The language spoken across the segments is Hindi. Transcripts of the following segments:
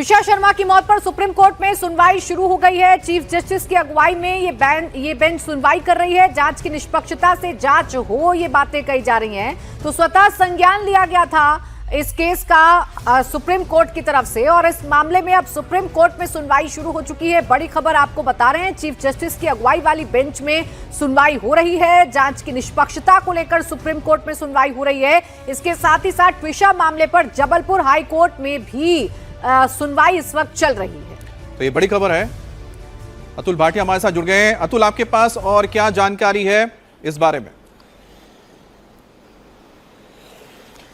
ट्विशा शर्मा की मौत पर सुप्रीम कोर्ट में सुनवाई शुरू हो गई है। चीफ जस्टिस की अगुवाई में ये बेंच सुनवाई कर रही है। जांच की निष्पक्षता से जांच हो, ये बातें कही जा रही हैं। तो स्वतः संज्ञान लिया गया था इस केस का सुप्रीम कोर्ट की तरफ से, और इस मामले में अब सुप्रीम कोर्ट में सुनवाई शुरू हो चुकी है। बड़ी खबर आपको बता रहे हैं, चीफ जस्टिस की अगुवाई वाली बेंच में सुनवाई हो रही है। जांच की निष्पक्षता को लेकर सुप्रीम कोर्ट में सुनवाई हो रही है। इसके साथ ही साथ ट्विशा मामले पर जबलपुर हाई कोर्ट में भी सुनवाई इस वक्त चल रही है। तो ये बड़ी खबर है। अतुल भाटिया हमारे साथ जुड़ गए हैं। अतुल, आपके पास और क्या जानकारी है इस बारे में?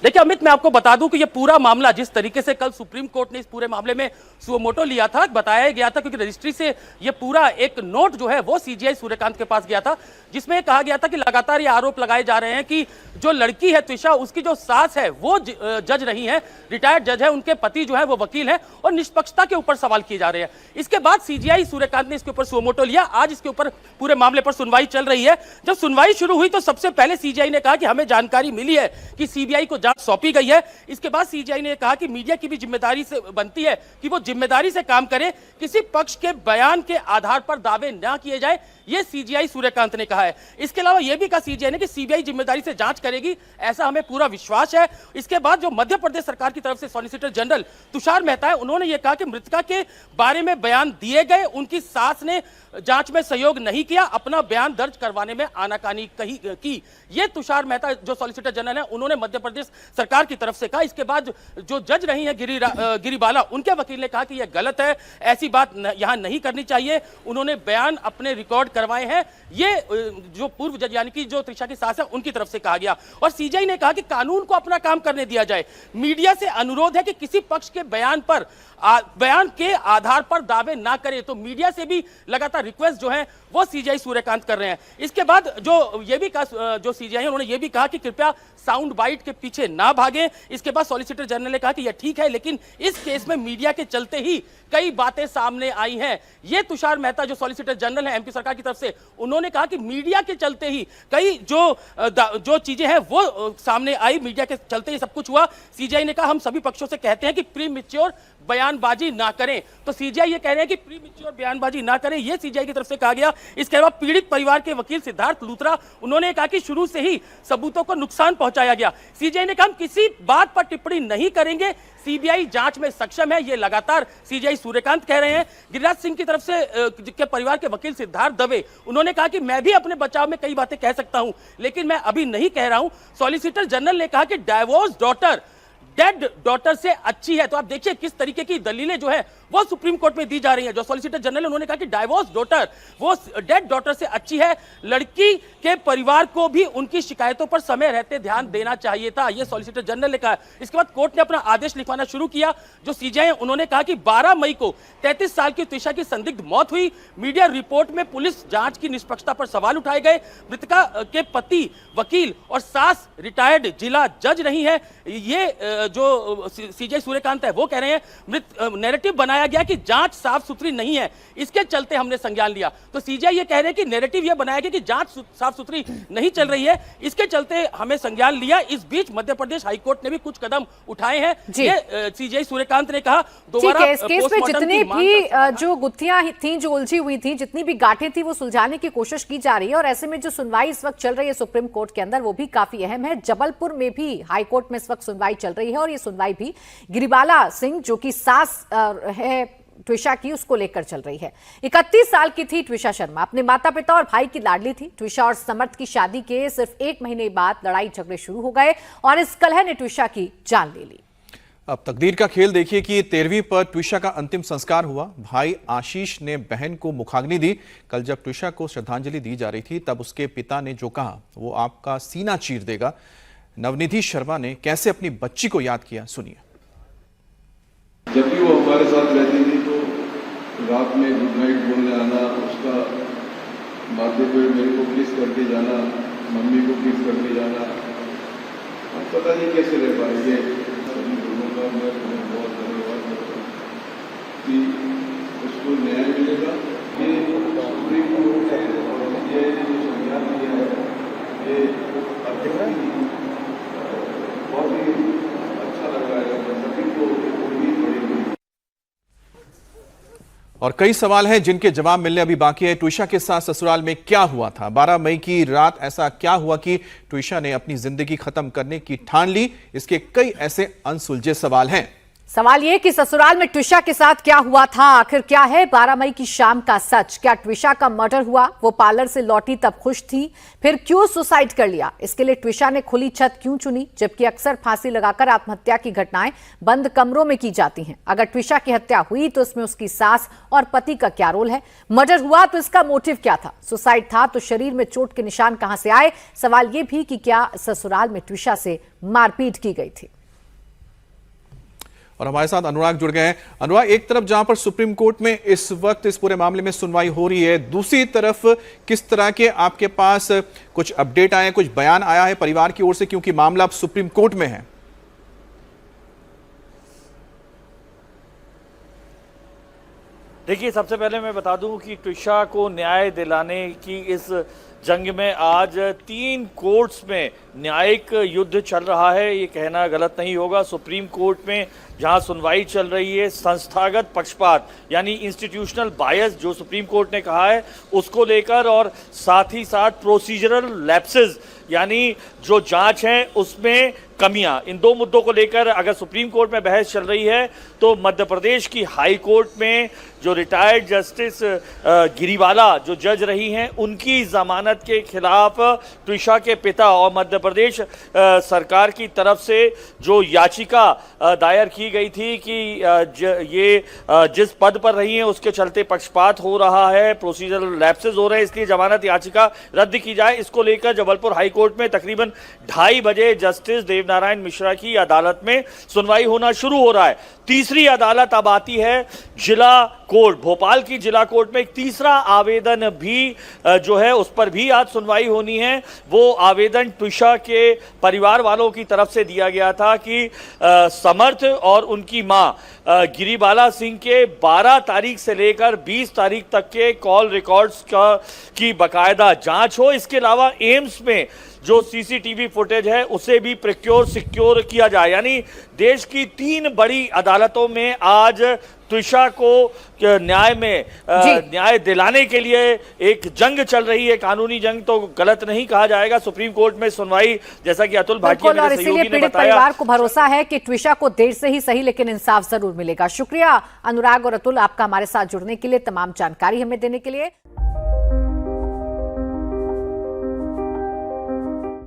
देखिए अमित, मैं आपको बता दूं कि ये पूरा मामला जिस तरीके से कल सुप्रीम कोर्ट ने इस पूरे मामले में सुओ मोटो लिया था, बताया गया था, क्योंकि रजिस्ट्री से ये पूरा एक नोट जो है वो सीजीआई सूर्यकांत के पास गया था, जिसमें कहा गया था कि लगातार ये आरोप लगाए जा रहे हैं कि जो लड़की है ट्विशा, उसकी जो सास है वो जज नहीं है, रिटायर्ड जज है, उनके पति जो है वो वकील है, और निष्पक्षता के ऊपर सवाल किए जा रहे हैं। इसके बाद सीजीआई सूर्यकांत ने इसके ऊपर सुओ मोटो लिया। आज इसके ऊपर पूरे मामले पर सुनवाई चल रही है। जब सुनवाई शुरू हुई तो सबसे पहले सीजीआई ने कहा कि हमें जानकारी मिली है कि सीबीआई को जांच सौंपी गई है। इसके बाद सीजीआई ने कहा कि मीडिया की भी जिम्मेदारी से बनती है कि वो जिम्मेदारी से काम करे, किसी पक्ष के बयान के आधार पर दावे न किए जाए, ये सीजीआई सूर्यकांत ने कहा है। इसके अलावा यह भी कहा सीजीआई ने कि सीबीआई जिम्मेदारी से जांच करेगी, ऐसा हमें पूरा विश्वास है। इसके बाद जो मध्य प्रदेश सरकार की तरफ से सॉलिसिटर जनरल तुषार मेहता है, उन्होंने यह कहा कि मृतका के बारे में बयान दिए गए, उनकी सास ने जांच में सहयोग नहीं किया, अपना बयान दर्ज करवाने में आनाकानी की। ये तुषार मेहता जो सॉलिसिटर जनरल है, उन्होंने मध्य प्रदेश सरकार की तरफ से कहा। इसके बाद जो जज रही है गिरिबाला, उनके वकील ने कहा कि यह गलत है, ऐसी बात यहां नहीं करनी चाहिए। उन्होंने बयान अपने रिकॉर्ड करवाए हैं। ये जो पूर्व जज यानी कि जो त्रिशा की सास है, उनकी तरफ से कहा गया। और सीजीआई ने कहा कि कानून को अपना काम करने दिया जाए। मीडिया से अनुरोध है कि किसी पक्ष के बयान के आधार पर दावे ना करे। तो मीडिया से भी लगातार रिक्वेस्ट जो है वो सीजीआई सूर्यकांत कर रहे हैं। इसके बाद जो ये भी कहा, जो सीजीआई है, उन्होंने ये भी कहा कि कृपया साउंड बाइट के पीछे ना भागें। इसके बाद सॉलिसिटर जनरल ने कहा कि यह ठीक है, लेकिन इस केस में मीडिया के चलते ही कई बातें सामने आई हैं। ये तुषार मेहता जो सॉलिसिटर जनरल है एमपी सरकार की तरफ से, उन्होंने कहा कि मीडिया के चलते ही कई जो चीजें हैं वो सामने आई, मीडिया के चलते ही सब कुछ हुआ। सीजीआई ने कहा हम सभी पक्षों से कहते हैं कि प्रीमेच्योर बयानबाजी ना करें। तो सीजीआई ये कह रहे हैं कि प्रीमेच्योर बयानबाजी ना करें, ये सीजीआई की तरफ से कहा गया। इसके अलावा पीड़ित परिवार के वकील सिद्धार्थ लूथरा, उन्होंने कहा कि शुरू से ही सबूतों को नुकसान पहुंचाया गया। सीजीआई ने कहा हम किसी बात पर टिप्पणी नहीं करेंगे, सीबीआई जांच में सक्षम है, ये लगातार सीजीआई सूर्यकांत कह रहे हैं। गिरिराज सिंह की तरफ से के परिवार के वकील सिद्धार्थ दवे, उन्होंने कहा कि मैं भी अपने बचाव में कई बातें कह सकता हूं, लेकिन मैं अभी नहीं कह रहा हूं। सॉलिसिटर जनरल ने कहा कि डाइवोर्स डॉटर डेड डॉटर से अच्छी है। तो आप देखिए किस तरीके की दलीलें जो है वो सुप्रीम कोर्ट में दी जा रही है। जो सॉलिसिटर जनरल उन्होंने कहा कि डाइवोर्स डॉटर वो डेड डॉटर से अच्छी है। लड़की के परिवार को भी उनकी शिकायतों पर समय रहते ध्यान देना चाहिए था, ये सॉलिसिटर जनरल ने कहा। इसके बाद कोर्ट ने अपना आदेश लिखवाना शुरू किया। जो सीजीआई उन्होंने कहा कि 12 मई को 33 साल की त्विशा की संदिग्ध मौत हुई। मीडिया रिपोर्ट में पुलिस जांच की निष्पक्षता पर सवाल उठाए गए। मृतका के पति वकील और सास रिटायर्ड जिला जज रही है। ये जो सीजीआई सूर्यकांत है वो कह रहे हैं नैरेटिव बनाया गया कि जांच साफ सुथरी नहीं है, इसके चलते हमने संज्ञान लिया। तो सीजीआई ये कह रहे हैं कि नैरेटिव ये बनाया गया कि जांच साफ सुथरी नहीं चल रही है, इसके चलते हमें संज्ञान लिया। इस बीच मध्य प्रदेश हाईकोर्ट ने भी कुछ कदम उठाए हैं, ये सीजीआई सूर्यकांत ने कहा। दोबारा इस केस में जितनी भी जो गुत्थियां थी, जो उलझी हुई थी, जितनी भी गांठें थी, वो सुलझाने की कोशिश की जा रही है। और ऐसे में जो सुनवाई इस वक्त चल रही है सुप्रीम कोर्ट के अंदर, वो भी काफी अहम है। जबलपुर में भी हाईकोर्ट में इस वक्त सुनवाई चल रही है, और ये सुनवाई भी गिरिबाला सिंह जो कि सास है ट्विशा की, उसको लेकर चल रही है। 31 साल की थी ट्विशा शर्मा, अपने माता पिता और भाई की लाडली थी। ट्विशा और समर्थ की शादी के सिर्फ 1 महीने बाद लड़ाई झगड़े शुरू हो गए और इस कलह ने ट्विशा की जान ले ली। अब तकदीर का खेल देखिए कि 13वीं पर ट्विशा का अंतिम संस्कार हुआ। भाई आशीष ने बहन को मुखाग्नि दी। कल जब ट्विशा को श्रद्धांजलि दी जा रही थी, तब उसके पिता ने जो कहा वो आपका सीना चीर देगा। नवनिधि शर्मा ने कैसे अपनी बच्ची को याद किया, सुनिए। जब भी वो हमारे साथ रहती थी तो रात में गुड नाइट बोलने आना, उसका माथे पे मेरे को किस करके जाना, मम्मी को किस करके जाना। अब पता नहीं कैसे रह पाएंगे। सभी लोगों का मैं तुम्हें बहुत धन्यवाद करता हूँ कि उसको न्याय मिलेगा। ये सुप्रीम कोर्ट है और सीजीआई ने जो संज्ञान लिया है, ये बहुत ही अच्छा लग रहा है। सभी को उम्मीद बड़ी हुई। और कई सवाल हैं जिनके जवाब मिलने अभी बाकी है। ट्विशा के साथ ससुराल में क्या हुआ था? 12 मई की रात ऐसा क्या हुआ कि ट्विशा ने अपनी जिंदगी खत्म करने की ठान ली? इसके कई ऐसे अनसुलझे सवाल हैं। सवाल ये कि ससुराल में ट्विशा के साथ क्या हुआ था, आखिर क्या है 12 मई की शाम का सच? क्या ट्विशा का मर्डर हुआ? वो पार्लर से लौटी तब खुश थी, फिर क्यों सुसाइड कर लिया? इसके लिए ट्विशा ने खुली छत क्यों चुनी, जबकि अक्सर फांसी लगाकर आत्महत्या की घटनाएं बंद कमरों में की जाती हैं? अगर ट्विशा की हत्या हुई तो इसमें उसकी सास और पति का क्या रोल है? मर्डर हुआ तो इसका मोटिव क्या था? सुसाइड था तो शरीर में चोट के निशान कहां से आए? सवाल यह भी कि क्या ससुराल में ट्विशा से मारपीट की गई थी? और हमारे साथ अनुराग जुड़ गए हैं। अनुराग, एक तरफ जहां पर सुप्रीम कोर्ट में इस वक्त इस पूरे मामले में सुनवाई हो रही है, दूसरी तरफ किस तरह के आपके पास कुछ अपडेट आए हैं, कुछ बयान आया है परिवार की ओर से, क्योंकि मामला अब सुप्रीम कोर्ट में है? देखिए, सबसे पहले मैं बता दूं कि ट्विशा को न्याय दिलाने की इस जंग में आज 3 कोर्ट्स में न्यायिक युद्ध चल रहा है, ये कहना गलत नहीं होगा। सुप्रीम कोर्ट में जहां सुनवाई चल रही है, संस्थागत पक्षपात यानी इंस्टीट्यूशनल बायस जो सुप्रीम कोर्ट ने कहा है उसको लेकर, और साथ ही साथ प्रोसीजरल लैप्सेस यानी जो जांच है उसमें कमियां, इन 2 मुद्दों को लेकर अगर सुप्रीम कोर्ट में बहस चल रही है तो मध्य प्रदेश की हाई कोर्ट में जो रिटायर्ड जस्टिस गिरीवाला जो जज रही हैं, उनकी जमानत के खिलाफ ट्विशा के पिता और मध्य प्रदेश सरकार की तरफ से जो याचिका दायर की गई थी कि ये जिस पद पर रही हैं उसके चलते पक्षपात हो रहा है, प्रोसीजरल लैप्सेस हो रहे हैं, इसलिए जमानत याचिका रद्द की जाए। इसको लेकर जबलपुर हाई कोर्ट में तकरीबन 2:30 बजे जस्टिस देवनारायण मिश्रा की अदालत में सुनवाई होना शुरू हो रहा है। तीसरी अदालत अब आती है जिला कोर्ट, भोपाल की जिला कोर्ट में एक तीसरा आवेदन भी जो है उस पर भी आज सुनवाई होनी है। वो आवेदन ट्विशा के परिवार वालों की तरफ से दिया गया था कि समर्थ और उनकी मां गिरीबाला सिंह के 12 तारीख से लेकर 20 तारीख तक के कॉल रिकॉर्ड्स की बाकायदा जांच हो। इसके अलावा एम्स में जो सीसीटीवी फुटेज है उसे भी प्रिक्योर सिक्योर किया जाए। यानी देश की 3 बड़ी अदालतों में आज ट्विशा को न्याय दिलाने के लिए एक जंग चल रही है, कानूनी जंग तो गलत नहीं कहा जाएगा। सुप्रीम कोर्ट में सुनवाई, जैसा कि अतुल भाटिया मेरे सहयोगी ने बताया, परिवार को भरोसा है कि ट्विशा को देर से ही सही लेकिन इंसाफ जरूर मिलेगा। शुक्रिया अनुराग और अतुल आपका हमारे साथ जुड़ने के लिए, तमाम जानकारी हमें देने के लिए।